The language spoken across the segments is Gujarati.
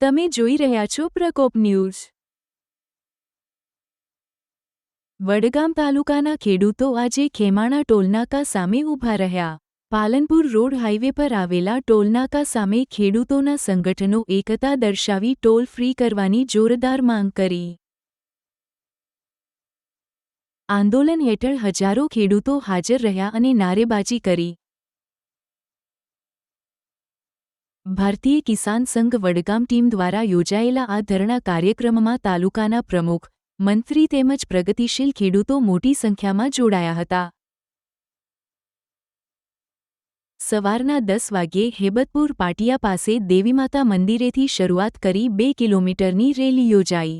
તમે જોઈ રહ્યા છો પ્રકોપ ન્યૂઝ। વડગામ તાલુકાના ખેડૂતો આજે ખેમાણા ટોલનાકા સામે ઊભા રહ્યા। પાલનપુર રોડ હાઈવે પર આવેલા ટોલનાકા સામે ખેડૂતોના સંગઠનો એકતા દર્શાવી ટોલ ફ્રી કરવાની જોરદાર માંગ કરી। આંદોલન હેઠળ હજારો ખેડૂતો હાજર રહ્યા અને નારેબાજી કરી। ભારતીય કિસાન સંઘ વડગામ ટીમ દ્વારા યોજાયેલા આ ધરણા કાર્યક્રમમાં તાલુકાના પ્રમુખ, મંત્રી તેમજ પ્રગતિશીલ ખેડૂતો મોટી સંખ્યામાં જોડાયા હતા। સવારના 10 વાગ્યે હેબતપુર પાટિયા પાસે દેવીમાતા મંદિરેથી શરૂઆત કરી 2 કિલોમીટરની રેલી યોજાઈ।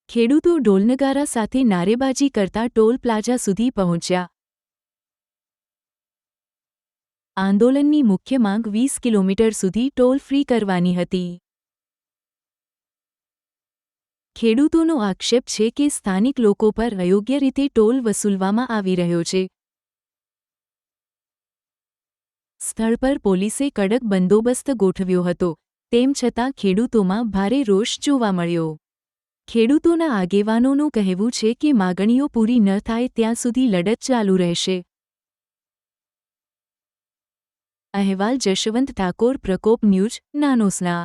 ખેડૂતો ઢોલનગારા સાથે નારેબાજી કરતા ટોલ પ્લાઝા સુધી પહોંચ્યા। આંદોલનની મુખ્ય માંગ 20 કિલોમીટર સુધી ટોલ ફ્રી કરવાની હતી। ખેડૂતોનો આક્ષેપ છે કે સ્થાનિક લોકો પર અયોગ્ય રીતે ટોલ વસૂલવામાં આવી રહ્યો છે। સ્થળ પર પોલીસે કડક બંદોબસ્ત ગોઠવ્યો હતો, તેમ છતાં ખેડૂતોમાં ભારે રોષ જોવા મળ્યો। ખેડૂતોના આગેવાનોનું કહેવું છે કે માગણીઓ પૂરી ન થાય ત્યાં સુધી લડત ચાલુ રહેશે। અહેવાલ જશવંત ઠાકોર, પ્રકોપ ન્યૂઝ, નાનોસણા।